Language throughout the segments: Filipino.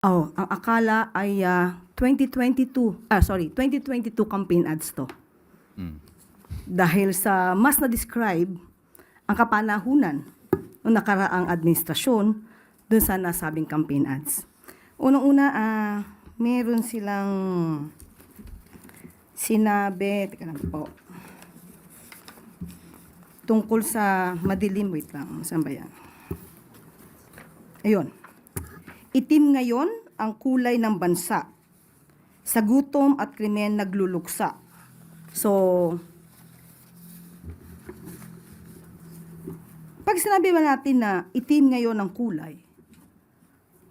Oh, ang akala ay 2022 campaign ads to. Dahil sa mas na-describe ang kapanahunan ng nakaraang administrasyon dun sa nasabing campaign ads. Unang-una, meron silang sinabi, teka lang po, tungkol sa madilim, wait lang, saan ba yan? Ayun. Itim ngayon ang kulay ng bansa. Sa gutom at krimen nagluluksa. So, pag sinabi ba natin na itim ngayon ang kulay,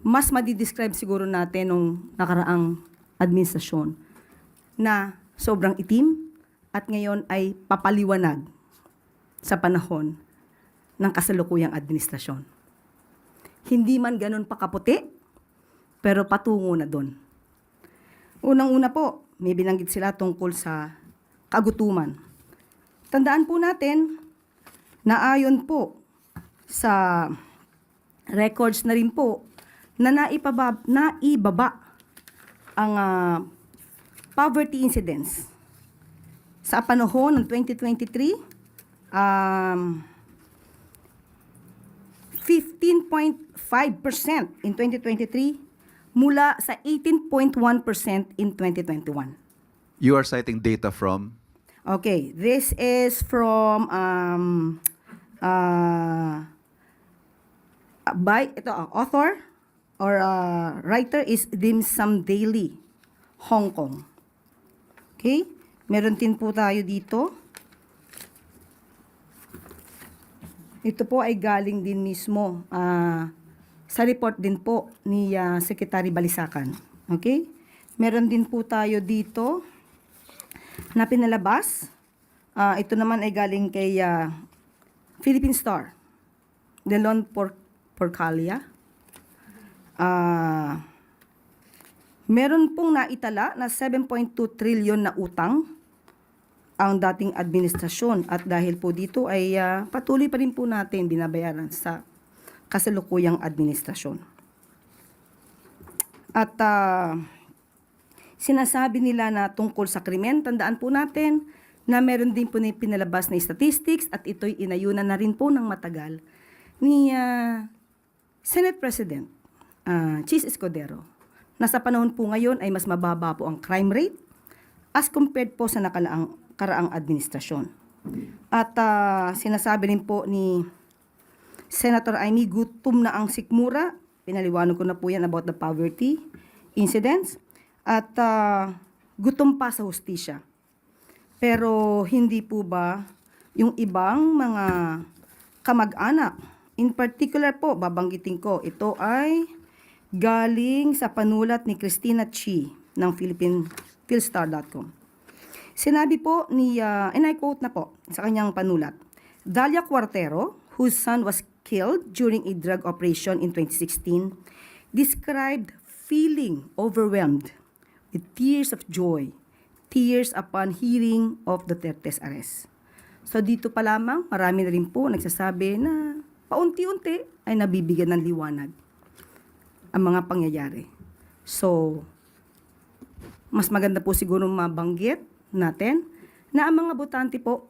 mas madidescribe siguro natin nung nakaraang administrasyon na sobrang itim at ngayon ay papaliwanag sa panahon ng kasalukuyang administrasyon. Hindi man ganun pa kaputi, pero patungo na doon. Unang-una po, may binanggit sila tungkol sa kagutuman. Tandaan po natin na ayon po sa records na rin po na naibaba ang poverty incidence sa panahon ng 2023, 15.5% in 2023 mula sa 18.1% in 2021. You are citing data from? Okay, this is from author or writer is Dim Sum Daily, Hong Kong. Okay? Meron din po tayo dito. Ito po ay galing din mismo sa report din po ni Secretary Balisacan. Okay? Meron din po tayo dito na pinalabas. Ito naman ay galing kay Philippine Star, Delon Porcalia. Meron pong naitala na 7.2 trillion na utang ang dating administrasyon at dahil po dito ay patuloy pa rin po natin binabayaran sa kasalukuyang administrasyon. At sinasabi nila na tungkol sa krimen, tandaan po natin na meron din po na pinalabas na statistics at ito'y inayunan na rin po ng matagal ni Senate President Chis Escudero na sa panahon po ngayon ay mas mababa po ang crime rate as compared po sa karaang administrasyon. At sinasabi rin po ni Senator Amy, gutom na ang sikmura. Pinaliwanag ko na po yan about the poverty incidents. At gutom pa sa hustisya. Pero hindi po ba yung ibang mga kamag-anak, in particular po, babanggitin ko, ito ay galing sa panulat ni Christina Chi ng philstar.com. Sinabi po ni, and I quote na po sa kanyang panulat, Dalia Cuartero, whose son was killed during a drug operation in 2016, described feeling overwhelmed with tears of joy, tears upon hearing of Duterte's arrest. So dito pa lamang, marami na rin po nagsasabi na paunti-unti ay nabibigyan ng liwanag ang mga pangyayari. So, mas maganda po siguro mabanggit natin na ang mga botante po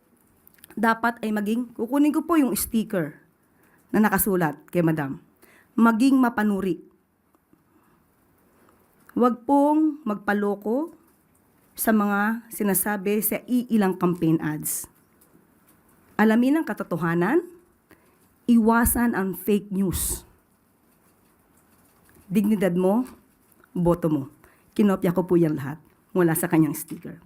dapat ay maging, kukunin ko po yung sticker na nakasulat kay Madam, maging mapanuri. Huwag pong magpaloko sa mga sinasabi sa iilang campaign ads. Alamin ang katotohanan, iwasan ang fake news. Dignidad mo, boto mo. Kinopya ko po yan lahat mula sa kanyang sticker.